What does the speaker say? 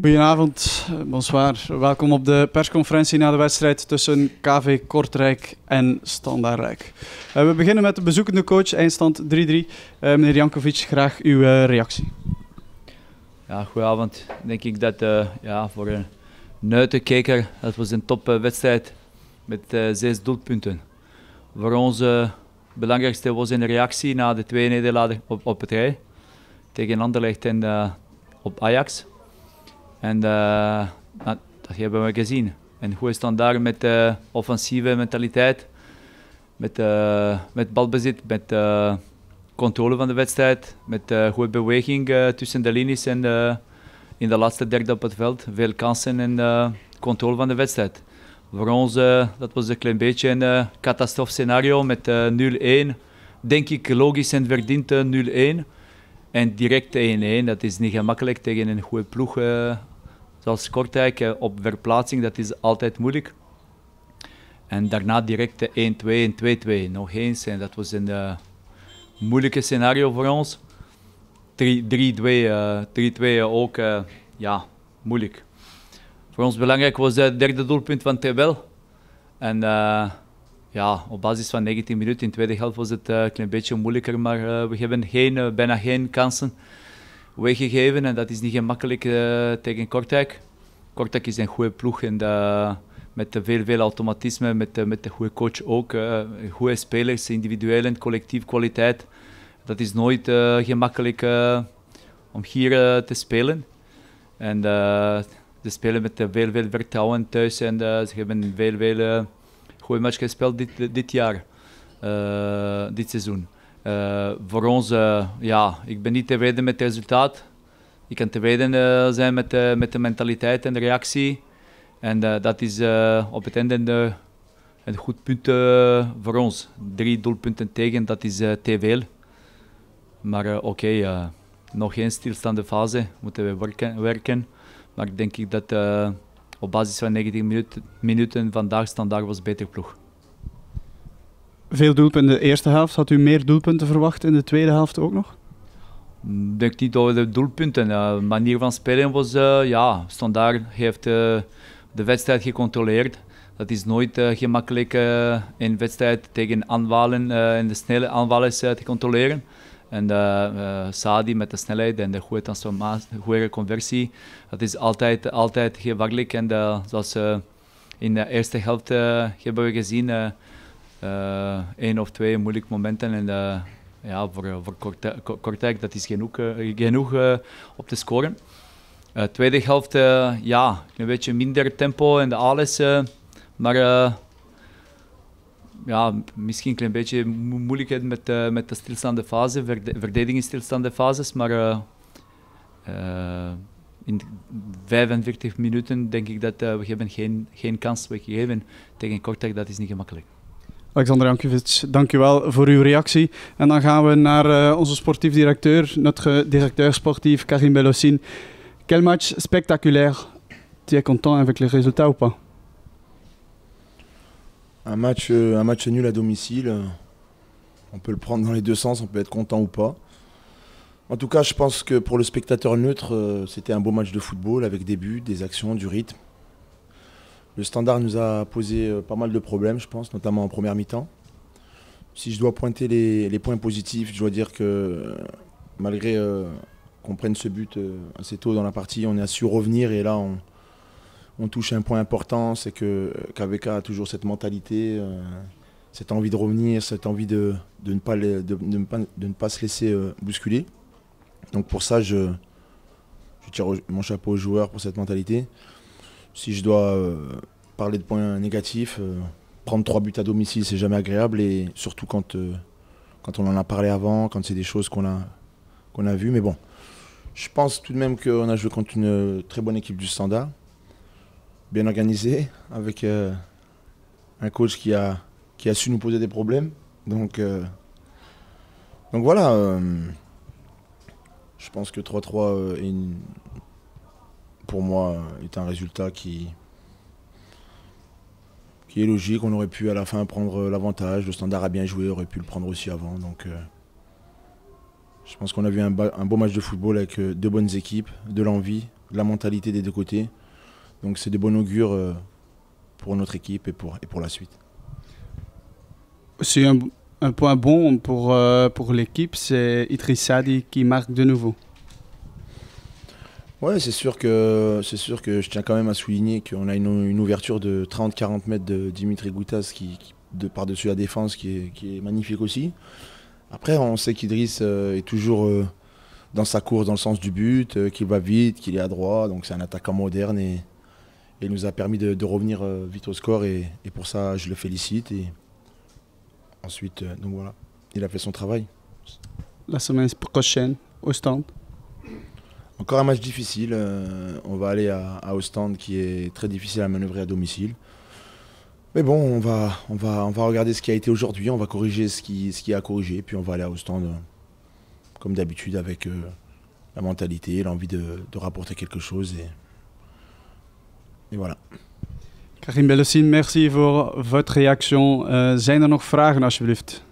Goedenavond, bonsoir. Welkom op de persconferentie na de wedstrijd tussen KV Kortrijk en Standaard Luik. We beginnen met de bezoekende coach, eindstand 3-3. Meneer Jankovic, graag uw reactie. Ja, goedenavond. Denk ik dat voor een nuitenkijker, dat was een topwedstrijd met 6 doelpunten. Voor ons het belangrijkste was een reactie na de 2 nederlagen op het rij. Tegen Anderlecht en op Ajax. En dat hebben we gezien. En hoe is dan daar met offensieve mentaliteit, met balbezit, met controle van de wedstrijd, met goede beweging tussen de linies en in de laatste derde op het veld. Veel kansen en controle van de wedstrijd. Voor ons dat was een klein beetje een catastrofescenario met 0-1. Denk ik logisch en verdiend 0-1. En direct 1-1, dat is niet gemakkelijk tegen een goede ploeg zoals Kortrijk. Op verplaatsing, dat is altijd moeilijk. En daarna direct 1-2 en 2-2 nog eens. En dat was een moeilijke scenario voor ons. 3-2 ook, moeilijk. Voor ons belangrijk was het derde doelpunt van Tebel. En op basis van 19 minuten in de tweede helft was het een klein beetje moeilijker, maar we hebben bijna geen kansen weggegeven en dat is niet gemakkelijk tegen Kortrijk. Kortrijk is een goede ploeg en met veel automatisme, met de goede coach ook, goede spelers, individuele en collectief kwaliteit. Dat is nooit gemakkelijk om hier te spelen. En ze spelen met veel vertrouwen thuis en ze hebben veel goede match gespeeld dit jaar, dit seizoen. Voor ons, ik ben niet tevreden met het resultaat. Ik kan tevreden zijn met de mentaliteit en de reactie. En dat is op het einde een goed punt voor ons. 3 doelpunten tegen, dat is te veel. Maar nog geen stilstaande fase, moeten we werken. Maar denk ik dat op basis van 19 minuten vandaag Standaard was beter ploeg. Veel doelpunten in de eerste helft. Had u meer doelpunten verwacht in de tweede helft ook nog? Ik denk niet over de doelpunten. De manier van spelen was, Standaard heeft de wedstrijd gecontroleerd. Dat is nooit gemakkelijk een wedstrijd tegen aanvallen en de snelle aanvallers te controleren. En Sadi met de snelheid en de goede transformatie, de goede conversie, dat is altijd gevaarlijk. En zoals in de eerste helft hebben we gezien, 1 of 2 moeilijke momenten. En voor Kortrijk dat is genoeg op te scoren. Tweede helft, een beetje minder tempo en alles, maar misschien een klein beetje moeilijkheid met de stilstaande fase, verdedigingsstilstaande fases, maar in 45 minuten denk ik dat we hebben geen kans weggegeven tegen Kortrijk, dat is niet gemakkelijk. Alexander Jankovic, dank u wel voor uw reactie. En dan gaan we naar onze sportief directeur, notre directeur sportif Karim Bellossine. Quel match spectaculaire. Tu es content avec les résultats ou pas? Un match nul à domicile, on peut le prendre dans les deux sens, on peut être content ou pas. En tout cas, je pense que pour le spectateur neutre, c'était un beau match de football avec des buts, des actions, du rythme. Le Standard nous a posé pas mal de problèmes, je pense, notamment en première mi-temps. Si je dois pointer les points positifs, je dois dire que malgré qu'on prenne ce but assez tôt dans la partie, on a su revenir et là on touche un point important, c'est que KVK a toujours cette mentalité, cette envie de revenir, cette envie de ne pas se laisser bousculer. Donc pour ça, je tire mon chapeau aux joueurs pour cette mentalité. Si je dois parler de points négatifs, prendre 3 buts à domicile, c'est jamais agréable, et surtout quand on en a parlé avant, quand c'est des choses qu'on a vues. Mais bon, je pense tout de même qu'on a joué contre une très bonne équipe du Standard, bien organisée, avec un coach qui a su nous poser des problèmes. Donc voilà, je pense que 3-3 pour moi est un résultat qui est logique. On aurait pu à la fin prendre l'avantage. Le Standard a bien joué, aurait pu le prendre aussi avant. Donc Je pense qu'on a vu un beau match de football avec deux bonnes équipes, de l'envie, de la mentalité des deux côtés. Donc c'est de bon augure pour notre équipe et pour la suite. C'est un point bon pour l'équipe, c'est Idriss Sadi qui marque de nouveau. Ouais, c'est sûr que je tiens quand même à souligner qu'on a une ouverture de 30-40 mètres de Dimitri Goutas par-dessus la défense qui est magnifique aussi. Après, on sait qu'Idriss est toujours dans sa course dans le sens du but, qu'il va vite, qu'il est adroit. Donc c'est un attaquant moderne et il nous a permis de revenir vite au score et pour ça je le félicite. Et ensuite, donc voilà, il a fait son travail. La semaine prochaine, au stand. Encore un match difficile. On va aller à Ostende qui est très difficile à manœuvrer à domicile. Mais bon, on va regarder ce qui a été aujourd'hui, on va corriger ce qui a à corriger, puis on va aller à Ostende comme d'habitude avec la mentalité, l'envie de rapporter quelque chose. Et voilà. Karim Bellocine, merci voor votre reactie. Zijn er nog vragen alsjeblieft?